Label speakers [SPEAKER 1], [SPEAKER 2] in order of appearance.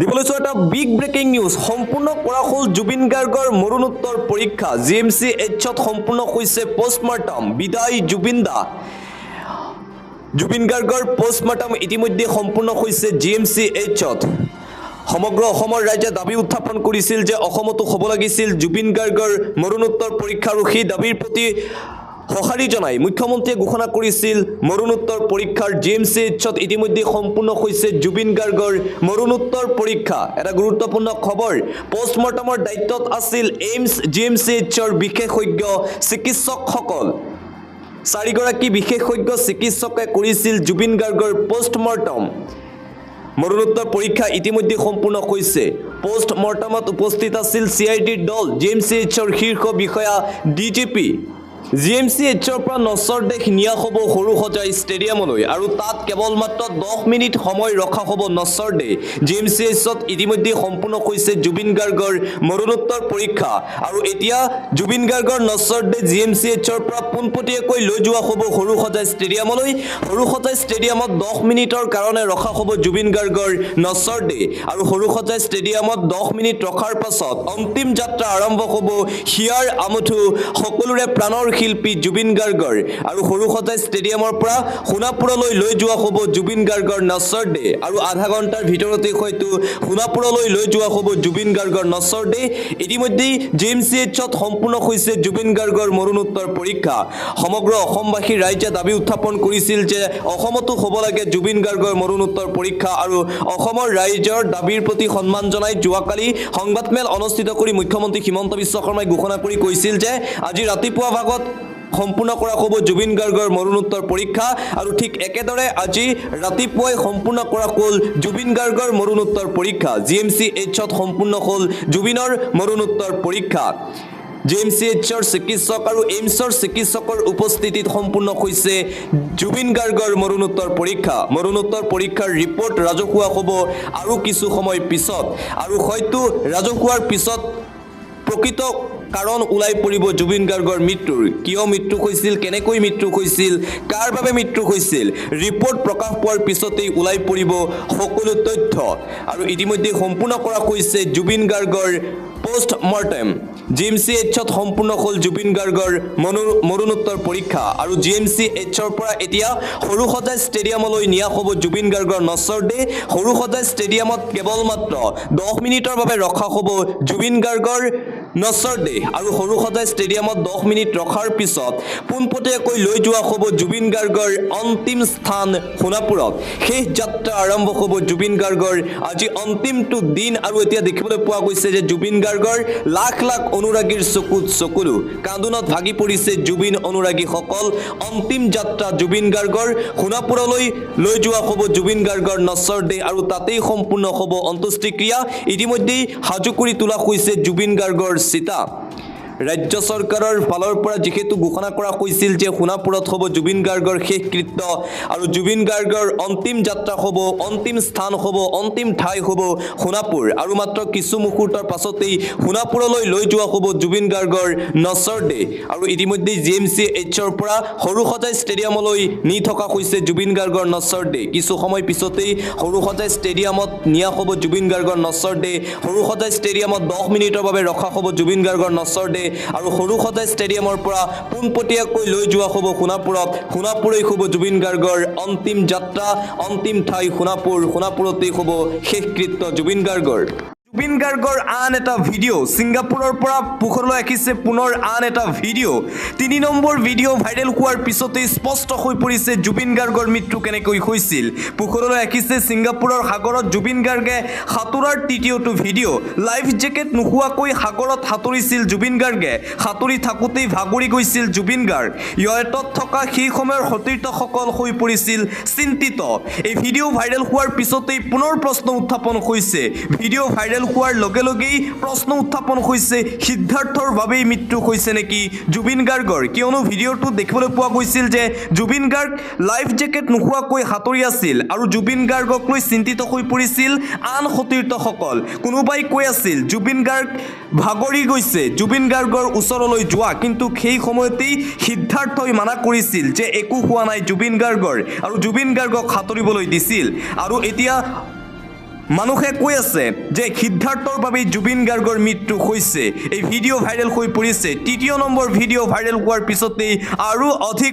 [SPEAKER 1] দিবলৈছো এটা big breaking news সম্পূৰ্ণ কৰা হ'ল জুবিন গাৰ্গৰ মৰণোত্তৰ পৰীক্ষা জিএমচি এইচত সম্পূৰ্ণ হৈছে পোষ্টমৰ্টম বিদায় জুবিন দা জুবিন গাৰ্গৰ পোষ্টমৰ্টম ইতিমধ্যে সম্পূৰ্ণ হৈছে জিএমচি এইচত সমগ্ৰ অসমৰ ৰাইজে দাবী উত্থাপন কৰিছিল যে অসমতো হ'ব লাগিছিল জুবিন গাৰ্গৰ মৰণোত্তৰ পৰীক্ষা আৰু সেই দাবীৰ প্ৰতি সঁহাৰি জনাই মুখ্যমন্ত্ৰীয়ে ঘোষণা কৰিছিল মৰণোত্তৰ পৰীক্ষাৰ জিএমচি এইচত ইতিমধ্যে সম্পূৰ্ণ হৈছে জুবিন গাৰ্গৰ মৰণোত্তৰ পৰীক্ষা এটা গুৰুত্বপূৰ্ণ খবৰ পোষ্টমৰ্টমৰ দায়িত্বত আছিল এইমছ জিএমচি এইচৰ বিশেষজ্ঞ চিকিৎসকসকল চাৰিগৰাকী বিশেষজ্ঞ চিকিৎসকে কৰিছিল জুবিন গাৰ্গৰ পোষ্টমৰ্টম মৰণোত্তৰ পৰীক্ষা ইতিমধ্যে সম্পূৰ্ণ হৈছে পোষ্টমৰ্টমত উপস্থিত আছিল চিআইডিৰ দল জিএমচি এইচৰ শীৰ্ষ বিষয়া ডিজিপি জিএমচি এইচৰ পৰা নচৰ দেশ নিয়া হ'ব সৰুসজাই ষ্টেডিয়ামলৈ আৰু তাত কেৱল মাত্ৰ 10 মিনিট সময় ৰখা হ'ব নচৰ দে জিএমচি এইচত ইতিমধ্যে সম্পূৰ্ণ হৈছে জুবিন গাৰ্গৰ মৰণোত্তৰ পৰীক্ষা আৰু এতিয়া জুবিন গাৰ্গৰ নচৰ দে জিএমচি এইচৰ পৰা পোনপটীয়াকৈ লৈ যোৱা হ'ব সৰুসজাই ষ্টেডিয়ামলৈ সৰুসজাই ষ্টেডিয়ামত 10 মিনিটৰ কাৰণে ৰখা হ'ব জুবিন গাৰ্গৰ নচৰ দে আৰু সৰুসজাই ষ্টেডিয়ামত 10 মিনিট ৰখাৰ পাছত অন্তিম যাত্ৰা আৰম্ভ হ'ব হিয়াৰ আমঠু সকলোৰে প্ৰাণৰ শিল্পী জুবিন গাৰ্গৰ আৰু সৰুসজাই ষ্টেডিয়ামৰ পৰা সোণাপুৰলৈ লৈ যোৱা হ'ব জুবিন গাৰ্গৰ নচৰ দে আৰু আধা ঘণ্টাৰ ভিতৰতে হয়তো সোণাপুৰলৈ লৈ যোৱা হ'ব জুবিন গাৰ্গৰ নচৰ দে ইতিমধ্যে জিএমচি এইচত সম্পূৰ্ণ হৈছে জুবিন গাৰ্গৰ মৰণোত্তৰ পৰীক্ষা সমগ্ৰ অসমবাসী ৰাইজে দাবী উত্থাপন কৰিছিল যে অসমতো হ'ব লাগে জুবিন গাৰ্গৰ মৰণোত্তৰ পৰীক্ষা আৰু অসমৰ ৰাইজৰ দাবীৰ প্ৰতি সন্মান জনাই যোৱাকালি সংবাদমেল অনুষ্ঠিত কৰি মুখ্যমন্ত্ৰী হিমন্ত বিশ্ব শৰ্মাই ঘোষণা কৰি কৈছিল যে আজি ৰাতিপুৱা ভাগত সম্পূৰ্ণ কৰা হ'ব জুবিন গাৰ্গৰ মৰণোত্তৰ পৰীক্ষা আৰু ঠিক একেদৰে আজি ৰাতিপুৱাই সম্পূৰ্ণ কৰা হ'ল জুবিন গাৰ্গৰ মৰণোত্তৰ পৰীক্ষা জিএমচি এইচত সম্পূৰ্ণ হ'ল জুবিনৰ মৰণোত্তৰ পৰীক্ষা জিএমচি এইচৰ চিকিৎসক আৰু এইমছৰ চিকিৎসকৰ উপস্থিতিত সম্পূৰ্ণ হৈছে জুবিন গাৰ্গৰ মৰণোত্তৰ পৰীক্ষাৰ ৰিপৰ্ট ৰাজহুৱা হ'ব আৰু কিছু সময় পিছত আৰু হয়তো ৰাজহুৱাৰ পিছত প্ৰকৃত কাৰণ ওলাই পৰিব জুবিন গাৰ্গৰ মৃত্যুৰ কিয় মৃত্যু হৈছিল কেনেকৈ মৃত্যু হৈছিল কাৰ বাবে মৃত্যু হৈছিল ৰিপৰ্ট প্ৰকাশ পোৱাৰ পিছতেই ওলাই পৰিব সকলো তথ্য আৰু ইতিমধ্যে সম্পূৰ্ণ কৰা হৈছে জুবিন গাৰ্গৰ পোষ্টমৰ্টেম জিএমচি এইচত সম্পূৰ্ণ হ'ল জুবিন গাৰ্গৰ মৰণোত্তৰ পৰীক্ষা আৰু জিএমচি এইচৰ পৰা এতিয়া সৰুসজাই ষ্টেডিয়ামলৈ নিয়া হ'ব জুবিন গাৰ্গৰ নচৰ দে সৰুসজাই ষ্টেডিয়ামত কেৱল মাত্ৰ 10 মিনিটৰ বাবে ৰখা হ'ব জুবিন গাৰ্গৰ নচৰ দে আৰু সৰুসজাই ষ্টেডিয়ামত 10 মিনিট ৰখাৰ পিছত পোনপটীয়াকৈ লৈ যোৱা হ'ব জুবিন গাৰ্গৰ অন্তিম স্থান সোণাপুৰত শেষ যাত্ৰা আৰম্ভ হ'ব জুবিন গাৰ্গৰ আজি অন্তিমটো দিন আৰু এতিয়া দেখিবলৈ পোৱা গৈছে যে জুবিন গাৰ্গৰ লাখ লাখ অনুৰাগীৰ চকুত চকুলো কান্দোনত ভাগি পৰিছে জুবিন অনুৰাগীসকল অন্তিম যাত্ৰা জুবিন গাৰ্গৰ সোণাপুৰলৈ লৈ যোৱা হ'ব জুবিন গাৰ্গৰ নচৰ দে আৰু তাতেই সম্পূৰ্ণ হ'ব অন্ত্যেষ্টিক্ৰিয়া ইতিমধ্যেই সাজু কৰি তোলা হৈছে জুবিন গাৰ্গৰ চিতা ৰাজ্য চৰকাৰৰ ফালৰ পৰা যিহেতু ঘোষণা কৰা হৈছিল যে সোণাপুৰত হ'ব জুবিন গাৰ্গৰ শেষকৃত্য আৰু জুবিন গাৰ্গৰ অন্তিম যাত্ৰা হ'ব অন্তিম স্থান হ'ব অন্তিম ঠাই হ'ব সোণাপুৰ আৰু মাত্ৰ কিছু মুহূৰ্তৰ পাছতেই সোণাপুৰলৈ লৈ যোৱা হ'ব জুবিন গাৰ্গৰ নচৰ দে আৰু ইতিমধ্যে জিএমচি এইচৰ পৰা সৰুসজাই ষ্টেডিয়ামলৈ নি থকা হৈছে জুবিন গাৰ্গৰ নচৰ দে কিছু সময় পিছতেই সৰুসজাই ষ্টেডিয়ামত নিয়া হ'ব জুবিন গাৰ্গৰ নচৰ দে সৰুসজাই ষ্টেডিয়ামত 10 মিনিটৰ বাবে ৰখা হ'ব জুবিন গাৰ্গৰ নচৰ দে আৰু সৰুসজাই ষ্টেডিয়ামৰ পৰা পোনপটীয়াকৈ লৈ যোৱা হ'ব সোণাপুৰলৈ হ'ব জুবিন গাৰ্গৰ অন্তিম যাত্ৰা অন্তিম ঠাই সোণাপুৰতেই হ'ব শেষকৃত্য জুবিন গাৰ্গৰ আন এটা ভিডিঅ' ছিংগাপুৰৰ পৰা পোখৰলৈ আহিছে পুনৰ আন এটা ভিডিঅ' 3 নম্বৰ ভিডিঅ' ভাইৰেল হোৱাৰ পিছতেই স্পষ্ট হৈ পৰিছে জুবিন গাৰ্গৰ মৃত্যু কেনেকৈ হৈছিল পোখৰলৈ আহিছে ছিংগাপুৰৰ সাগৰত জুবিন গাৰ্গে সাঁতোৰাৰ তৃতীয়টো ভিডিঅ' লাইফ জেকেট নোহোৱাকৈ সাগৰত সাঁতুৰিছিল জুবিন গাৰ্গে সাঁতুৰি থাকোঁতেই ভাগৰি গৈছিল জুবিন গাৰ্গ য়টত থকা সেই সময়ৰ সতীৰ্থসকল হৈ পৰিছিল চিন্তিত এই ভিডিঅ' ভাইৰেল হোৱাৰ পিছতেই পুনৰ প্ৰশ্ন উত্থাপন হৈছে ভিডিঅ' ভাইৰেল হোৱাৰ লগে লগেই প্ৰশ্ন উত্থাপন হৈছে সিদ্ধাৰ্থৰ বাবেই মৃত্যু হৈছে নেকি জুবিন গাৰ্গৰ কিয়নো ভিডিঅ'টো দেখিবলৈ পোৱা গৈছিল যে জুবিন গাৰ্গ লাইফ জেকেট নোহোৱাকৈ সাঁতুৰি আছিল আৰু জুবিন গাৰ্গক লৈ চিন্তিত হৈ পৰিছিল আন সতীৰ্থসকল কোনোবাই কৈ আছিল জুবিন গাৰ্গ ভাগৰি গৈছে জুবিন গাৰ্গৰ ওচৰলৈ যোৱা কিন্তু সেই সময়তেই সিদ্ধাৰ্থই মানা কৰিছিল যে একো হোৱা নাই জুবিন গাৰ্গৰ আৰু জুবিন গাৰ্গক সাঁতুৰিবলৈ দিছিল আৰু এতিয়া মানুহে কৈ আছে যে সিদ্ধাৰ্থৰ বাবে জুবিন গাৰ্গৰ মৃত্যু হৈছে। এই ভিডিঅ' ভাইৰেল হৈ পৰিছে। তৃতীয় নম্বৰ ভিডিঅ' ভাইৰেল হোৱাৰ পিছতেই আৰু অধিক